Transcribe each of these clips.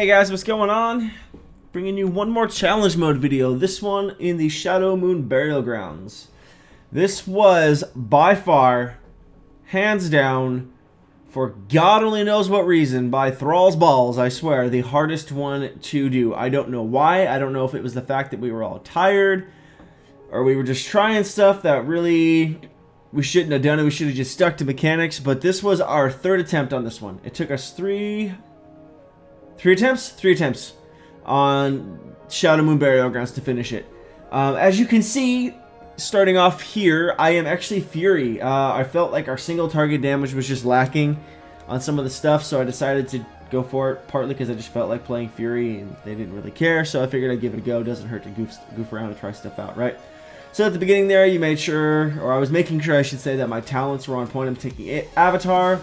Hey guys, what's going on? Bringing you one more challenge mode video. This one in the Shadowmoon Burial Grounds. This was by far, hands down, for God only knows what reason, by Thrall's balls, I swear, the hardest one to do. I don't know why. I don't know if it was the fact that we were all tired, or we were just trying stuff that really we shouldn't have done it. We should have just stuck to mechanics. But this was our third attempt on this one. It took us three attempts on Shadowmoon Burial Grounds to finish it. As you can see, starting off here, I am actually Fury. I felt like our single target damage was just lacking on some of the stuff, so I decided to go for it, partly because I just felt like playing Fury and they didn't really care, so I figured I'd give it a go. Doesn't hurt to goof around and try stuff out, right? So at the beginning there, you made sure, or I was making sure I should say, that my talents were on point. I'm taking Avatar,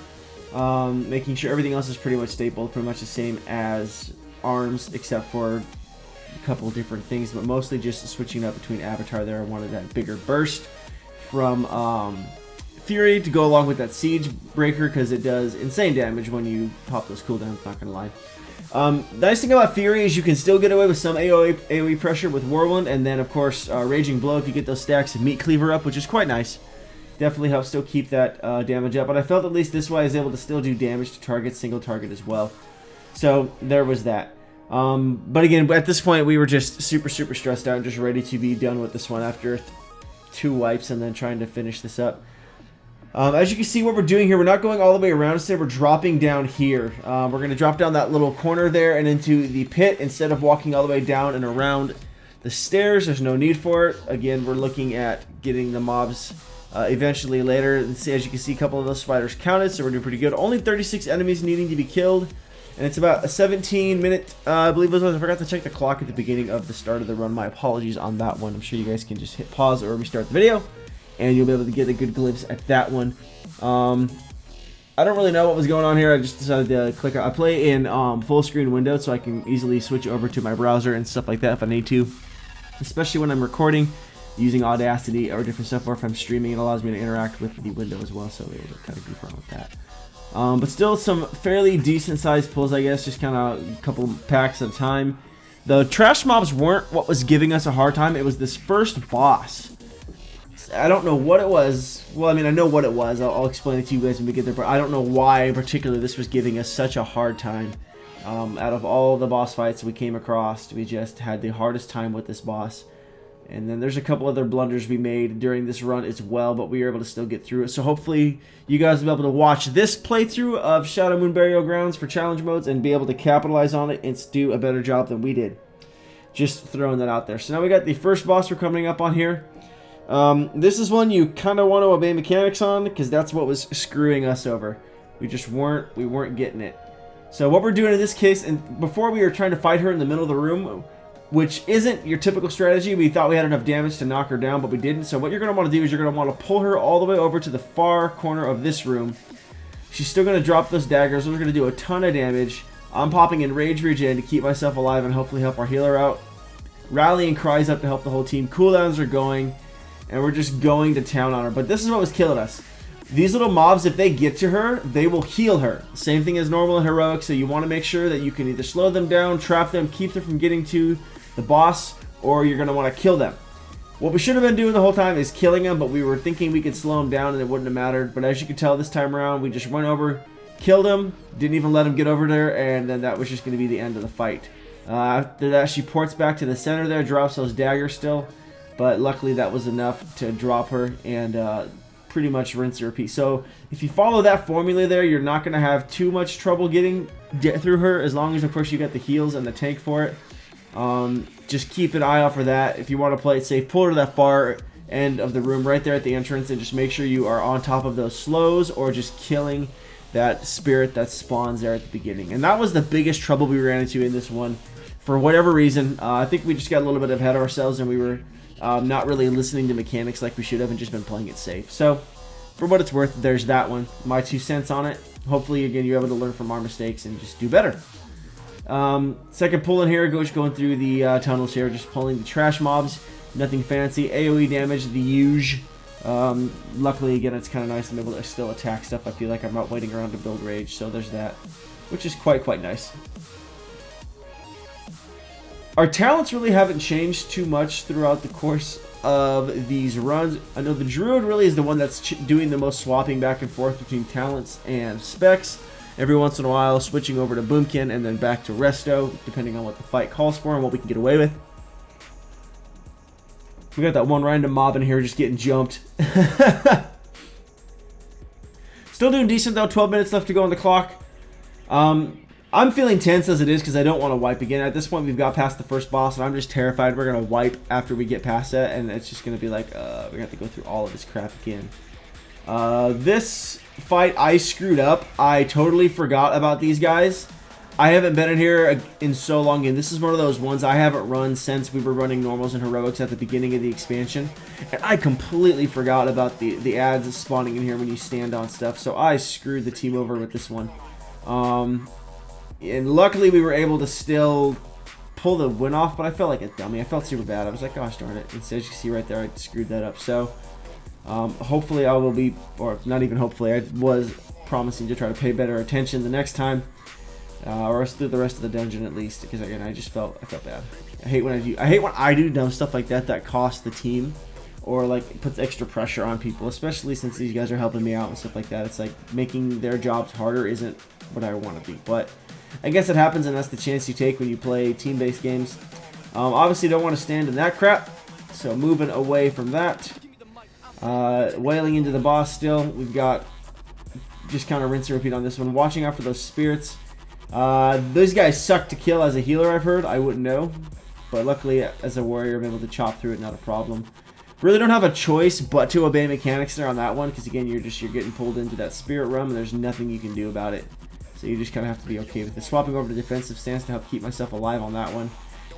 making sure everything else is pretty much stable, pretty much the same as arms, except for a couple different things, but mostly just switching up between Avatar there. I wanted that bigger burst from Fury to go along with that Siege Breaker, because it does insane damage when you pop those cooldowns, not gonna lie. The nice thing about Fury is you can still get away with some AoE pressure with Whirlwind, and then of course Raging Blow if you get those stacks of Meat Cleaver up, which is quite nice. Definitely helps still keep that damage up, but I felt at least this way I was able to still do damage to targets, single target as well. So there was that. But again, at this point we were just super stressed out and just ready to be done with this one after 2 wipes and then trying to finish this up. As you can see, what we're doing here, we're not going all the way around. Instead, we're dropping down here. We're going to drop down that little corner there and into the pit instead of walking all the way down and around the stairs. There's no need for it. Again, we're looking at getting the mobs eventually later. And see, as you can see, a couple of those spiders counted, so we're doing pretty good. Only 36 enemies needing to be killed. And it's about a 17-minute, I believe it was. I forgot to check the clock at the beginning of the start of the run. My apologies on that one. I'm sure you guys can just hit pause or restart the video, and you'll be able to get a good glimpse at that one. I don't really know what was going on here. I just decided to click. I play in full screen window, so I can easily switch over to my browser and stuff like that if I need to, especially when I'm recording using Audacity or different stuff, or if I'm streaming. It allows me to interact with the window as well, so we're able to kind of goof around with that. But still some fairly decent sized pulls, I guess, just kind of a couple packs at a time. The trash mobs weren't what was giving us a hard time. It was this first boss. I don't know what it was. Well, I mean, I know what it was. I'll explain it to you guys when we get there, but I don't know why in particular this was giving us such a hard time. Out of all the boss fights we came across, we just had the hardest time with this boss. And then there's a couple other blunders we made during this run as well, but we were able to still get through it. So hopefully you guys will be able to watch this playthrough of Shadowmoon Burial Grounds for challenge modes and be able to capitalize on it and do a better job than we did. Just throwing that out there. So now we got the first boss we're coming up on here. This is one you kind of want to obey mechanics on, because that's what was screwing us over. We weren't getting it. So what we're doing in this case, and before we were trying to fight her in the middle of the room, which isn't your typical strategy. We thought we had enough damage to knock her down, but we didn't. So what you're going to want to do is you're going to want to pull her all the way over to the far corner of this room. She's still going to drop those daggers. Those are going to do a ton of damage. I'm popping in Rage Regen to keep myself alive and hopefully help our healer out. Rallying cries up to help the whole team. Cooldowns are going, and we're just going to town on her. But this is what was killing us. These little mobs, if they get to her, they will heal her. Same thing as normal and heroic, so you want to make sure that you can either slow them down, trap them, keep them from getting to the boss, or you're going to want to kill them. What we should have been doing the whole time is killing them, but we were thinking we could slow them down and it wouldn't have mattered. But as you can tell, this time around, we just went over, killed him, didn't even let him get over there, and then that was just going to be the end of the fight. After that, she ports back to the center there, drops those daggers still, but luckily that was enough to drop her and pretty much rinse and repeat. So if you follow that formula there, you're not going to have too much trouble getting through her, as long as of course you got the heals and the tank for it. Just keep an eye out for that. If you want to play it safe, pull her to that far end of the room right there at the entrance, and just make sure you are on top of those slows or just killing that spirit that spawns there at the beginning. And that was the biggest trouble we ran into in this one for whatever reason. I think we just got a little bit ahead of ourselves, and we were not really listening to mechanics like we should have and just been playing it safe. So for what it's worth, there's that one. My 2 cents on it. Hopefully, again, you're able to learn from our mistakes and just do better. Second pull in here, going through the tunnels here, just pulling the trash mobs. Nothing fancy. AoE damage, the huge. Luckily, again, it's kind of nice. I'm able to still attack stuff. I feel like I'm not waiting around to build rage, so there's that, which is quite nice. Our talents really haven't changed too much throughout the course of these runs. I know the Druid really is the one that's doing the most swapping back and forth between talents and specs. Every once in a while, switching over to Boomkin and then back to Resto, depending on what the fight calls for and what we can get away with. We got that one random mob in here just getting jumped. Still doing decent though, 12 minutes left to go on the clock. I'm feeling tense as it is because I don't want to wipe again. At this point, we've got past the first boss, and I'm just terrified we're going to wipe after we get past that, and it's just going to be like, we have to go through all of this crap again. This fight, I screwed up. I totally forgot about these guys. I haven't been in here in so long, and this is one of those ones I haven't run since we were running normals and heroics at the beginning of the expansion, and I completely forgot about the ads spawning in here when you stand on stuff, so I screwed the team over with this one. And luckily we were able to still pull the win off, but I felt like a dummy. I felt super bad. I was like, gosh darn it. Instead, as you can see right there, I screwed that up. So hopefully I will be, or not even hopefully, I was promising to try to pay better attention the next time. Or through the rest of the dungeon at least, because again, I felt bad. I hate when I do dumb stuff like that costs the team, or like puts extra pressure on people, especially since these guys are helping me out and stuff like that. It's like making their jobs harder isn't what I want to be, but I guess it happens, and that's the chance you take when you play team-based games. Obviously don't want to stand in that crap, so moving away from that. Wailing into the boss still. We've got just kind of rinse and repeat on this one. Watching out for those spirits. Those guys suck to kill as a healer, I've heard. I wouldn't know, but luckily as a warrior I'm able to chop through it, not a problem. Really don't have a choice but to obey mechanics there on that one, because again, you're getting pulled into that spirit realm, and there's nothing you can do about it. So you just kind of have to be okay with it. Swapping over to defensive stance to help keep myself alive on that one.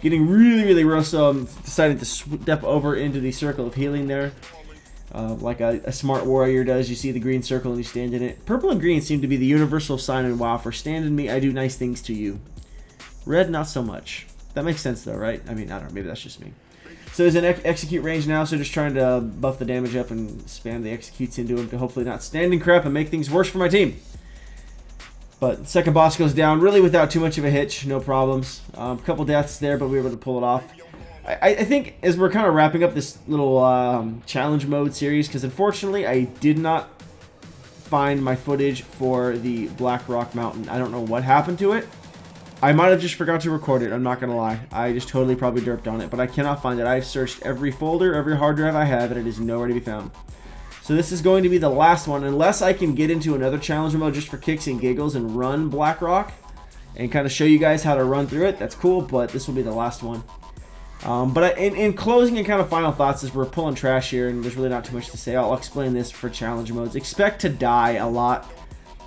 Getting really rough, so I'm deciding to step over into the circle of healing there. Like a smart warrior does. You see the green circle and you stand in it. Purple and green seem to be the universal sign in WoW for stand in me, I do nice things to you. Red, not so much. That makes sense though, right? I mean, I don't know, maybe that's just me. So there's an execute range now, so just trying to buff the damage up and spam the executes into him to hopefully not stand in crap and make things worse for my team. But second boss goes down really without too much of a hitch, no problems. A couple deaths there, but we were able to pull it off. I think as we're kind of wrapping up this little challenge mode series, because unfortunately I did not find my footage for the Black Rock Mountain. I don't know what happened to it. I might have just forgot to record it, I'm not going to lie. I just totally probably derped on it, but I cannot find it. I've searched every folder, every hard drive I have, and it is nowhere to be found. So this is going to be the last one, unless I can get into another challenge mode just for kicks and giggles and run Black Rock and kind of show you guys how to run through it. That's cool, but this will be the last one. But in closing and kind of final thoughts, as we're pulling trash here and there's really not too much to say, I'll explain this for challenge modes. Expect to die a lot.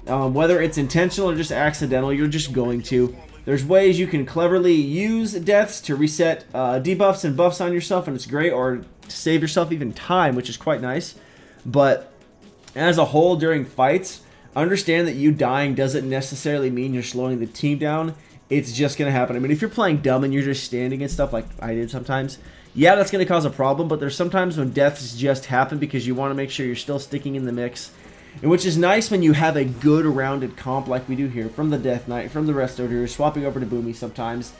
Whether it's intentional or just accidental, you're just going to. There's ways you can cleverly use deaths to reset debuffs and buffs on yourself, and it's great, or to save yourself even time, which is quite nice. But as a whole, during fights, understand that you dying doesn't necessarily mean you're slowing the team down. It's just going to happen. I mean, if you're playing dumb and you're just standing and stuff like I did sometimes, yeah, that's going to cause a problem, but there's sometimes when deaths just happen because you want to make sure you're still sticking in the mix. And which is nice when you have a good rounded comp like we do here, from the Death Knight, from the Resto here, swapping over to Boomy sometimes,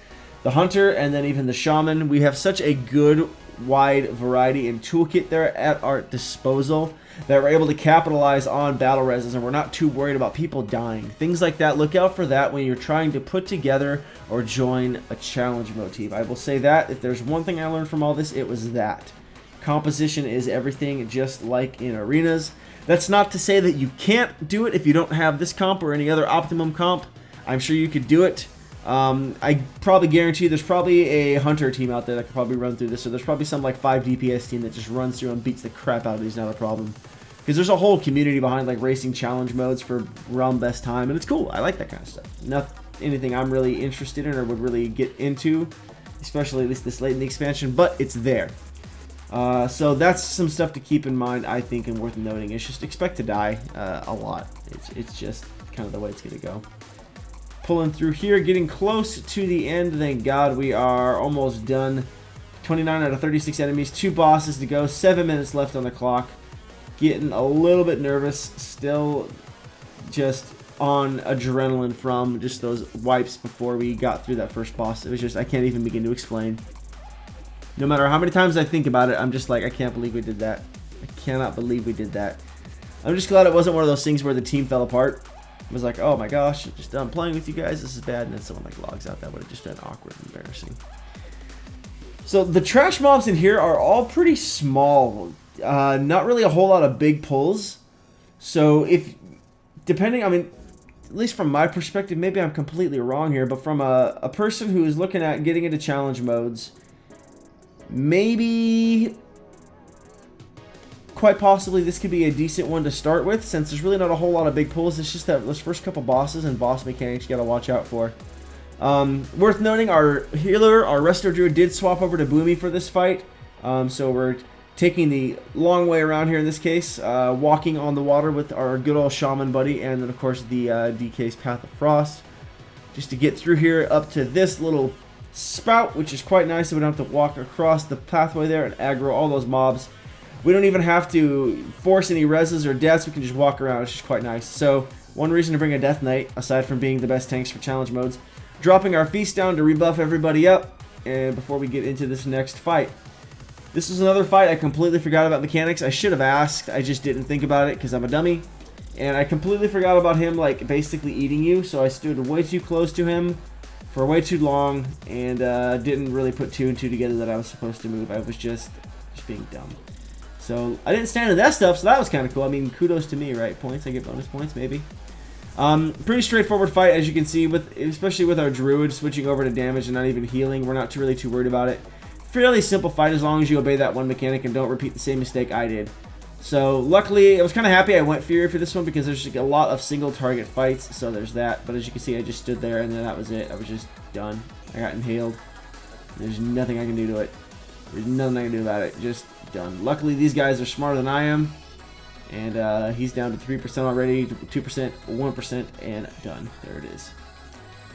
the Hunter, and then even the Shaman. We have such a good wide variety and toolkit there at our disposal that we're able to capitalize on battle reses, and we're not too worried about people dying. Things like that, look out for that when you're trying to put together or join a challenge motif. I will say that if there's one thing I learned from all this, it was that composition is everything, just like in arenas. That's not to say that you can't do it if you don't have this comp or any other optimum comp. I'm sure you could do it. I probably guarantee there's probably a Hunter team out there that could probably run through this, so there's probably some like 5 DPS team that just runs through and beats the crap out of these, not a problem. Because there's a whole community behind like racing challenge modes for realm best time, and it's cool. I like that kind of stuff. Not anything I'm really interested in or would really get into, especially at least this late in the expansion, but it's there. So that's some stuff to keep in mind, I think, and worth noting. It's just expect to die a lot. It's just kind of the way it's going to go. Pulling through here, getting close to the end. Thank God we are almost done. 29 out of 36 enemies, 2 bosses to go, 7 minutes left on the clock. Getting a little bit nervous, still just on adrenaline from just those wipes before we got through that first boss. It was just, I can't even begin to explain. No matter how many times I think about it, I'm just like, I can't believe we did that. I cannot believe we did that. I'm just glad it wasn't one of those things where the team fell apart. I was like, oh my gosh, I'm just done playing with you guys. This is bad. And then someone like logs out. That would have just been awkward and embarrassing. So the trash mobs in here are all pretty small. Not really a whole lot of big pulls. So if, depending, I mean, at least from my perspective, maybe I'm completely wrong here, but from a person who is looking at getting into challenge modes, maybe quite possibly this could be a decent one to start with, since there's really not a whole lot of big pulls. It's just that those first couple bosses and boss mechanics you gotta watch out for. Worth noting, our healer, our Resto Druid, did swap over to Boomy for this fight. So we're taking the long way around here in this case, walking on the water with our good old shaman buddy, and then of course the DK's Path of Frost, just to get through here up to this little spout, which is quite nice, so we don't have to walk across the pathway there and aggro all those mobs. We don't even have to force any reses or deaths, we can just walk around, it's just quite nice. So, one reason to bring a Death Knight, aside from being the best tanks for challenge modes, dropping our feast down to rebuff everybody up, and before we get into this next fight. This is another fight I completely forgot about mechanics. I should have asked, I just didn't think about it because I'm a dummy. And I completely forgot about him, like, basically eating you, so I stood way too close to him for way too long, and didn't really put two and two together that I was supposed to move. I was just being dumb. So, I didn't stand in that stuff, so that was kind of cool. I mean, kudos to me, right? Points, I get bonus points, maybe. Pretty straightforward fight, as you can see, especially with our Druid switching over to damage and not even healing. We're not really too worried about it. Fairly simple fight as long as you obey that one mechanic and don't repeat the same mistake I did. So, luckily, I was kind of happy I went Fury for this one because there's a lot of single target fights, so there's that. But as you can see, I just stood there and then that was it. I was just done. I got inhaled. There's nothing I can do to it. There's nothing I can do about it. Just done. Luckily, these guys are smarter than I am. And he's down to 3% already, 2%, 1%, and done. There it is.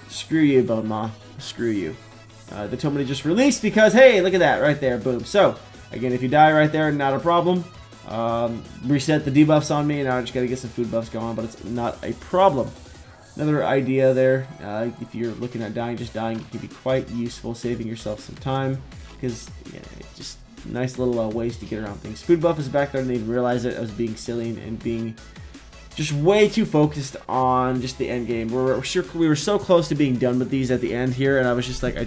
Screw you, Bone Maw. Screw you. They told me to just release because, hey, look at that right there. Boom. So, again, if you die right there, not a problem. Reset the debuffs on me, and now I just got to get some food buffs going, but it's not a problem. Another idea there, if you're looking at dying, just dying can be quite useful, saving yourself some time, because yeah, it's just nice little ways to get around things. Food buff is back there, I didn't even realize it. I was being silly and being just way too focused on just the end game. We were so close to being done with these at the end here, and I was just like, I'm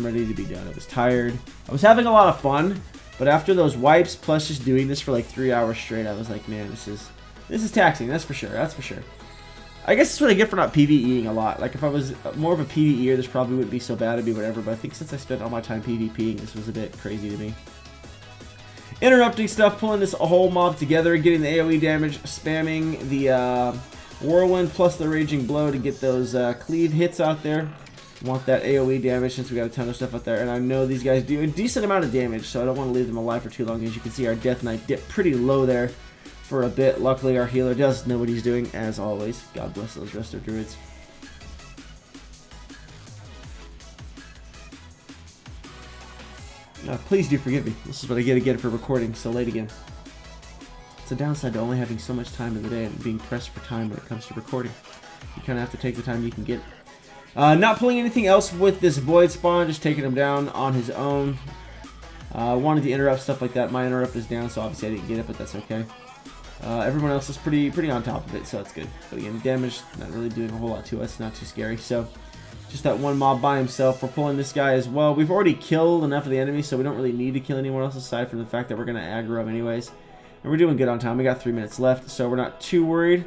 ready to be done. I was tired. I was having a lot of fun, but after those wipes, plus just doing this for like 3 hours straight, I was like, man, this is taxing. That's for sure. That's for sure. I guess that's what I get for not PvEing a lot. Like, if I was more of a PvEer, this probably wouldn't be so bad. It'd be whatever. But I think since I spent all my time PvPing, this was a bit crazy to me. Interrupting stuff, pulling this whole mob together, getting the AoE damage, spamming the Whirlwind plus the Raging Blow to get those cleave hits out there. Want that AoE damage since we got a ton of stuff out there. And I know these guys do a decent amount of damage, so I don't want to leave them alive for too long. As you can see, our Death Knight dipped pretty low there for a bit. Luckily, our healer does know what he's doing, as always. God bless those Resto Druids. Please do forgive me. This is what I get again for recording so late again. It's a downside to only having so much time in the day and being pressed for time when it comes to recording. You kind of have to take the time you can get. Not pulling anything else with this Void Spawn, just taking him down on his own. Wanted to interrupt, stuff like that. My interrupt is down, so obviously I didn't get it, but that's okay. Everyone else is pretty on top of it, so that's good. But again, damage, not really doing a whole lot to us, not too scary. So, just that one mob by himself. We're pulling this guy as well. We've already killed enough of the enemy, so we don't really need to kill anyone else aside from the fact that we're going to aggro him anyways. And we're doing good on time. We got 3 minutes left, so we're not too worried.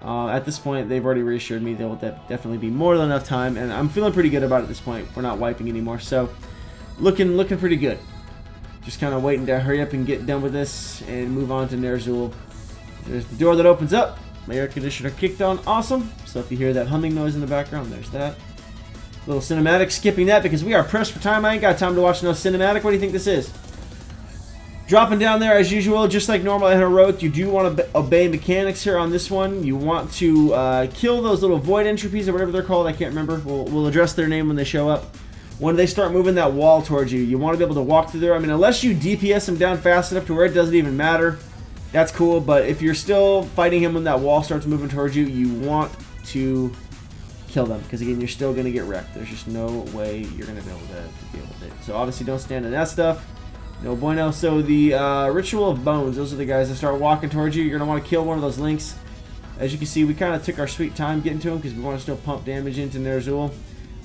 At this point, they've already reassured me there will definitely be more than enough time, and I'm feeling pretty good about it at this point. We're not wiping anymore, so looking pretty good. Just kind of waiting to hurry up and get done with this and move on to Ner'zhul. There's the door that opens up. My air conditioner kicked on. Awesome. So if you hear that humming noise in the background, there's that. Little cinematic. Skipping that because we are pressed for time. I ain't got time to watch no cinematic. What do you think this is? Dropping down there as usual, just like normal at Heroic. You do want to obey mechanics here on this one. You want to kill those little void entropies or whatever they're called. I can't remember. We'll address their name when they show up. When they start moving that wall towards you, you want to be able to walk through there. I mean, unless you DPS them down fast enough to where it doesn't even matter. that's cool. But if you're still fighting him when that wall starts moving towards you, you want to kill them, because again, you're still going to get wrecked. There's just no way you're going to be able to deal with it. So obviously don't stand in that stuff. No bueno. So the Ritual of Bones, those are the guys that start walking towards you. You're going to want to kill one of those links. As you can see, we kind of took our sweet time getting to them because we want to still pump damage into Ner'zhul.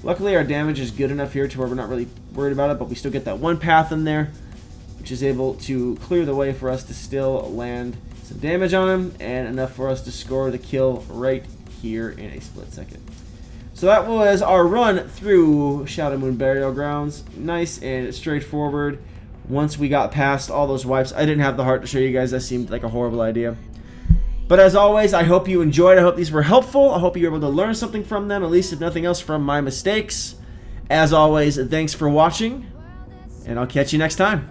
Luckily, our damage is good enough here to where we're not really worried about it, but we still get that one path in there, which is able to clear the way for us to still land some damage on him, and enough for us to score the kill right here in a split second. So that was our run through Shadowmoon Burial Grounds. Nice and straightforward. Once we got past all those wipes, I didn't have the heart to show you guys. That seemed like a horrible idea. But as always, I hope you enjoyed. I hope these were helpful. I hope you were able to learn something from them, at least if nothing else from my mistakes. As always, thanks for watching, and I'll catch you next time.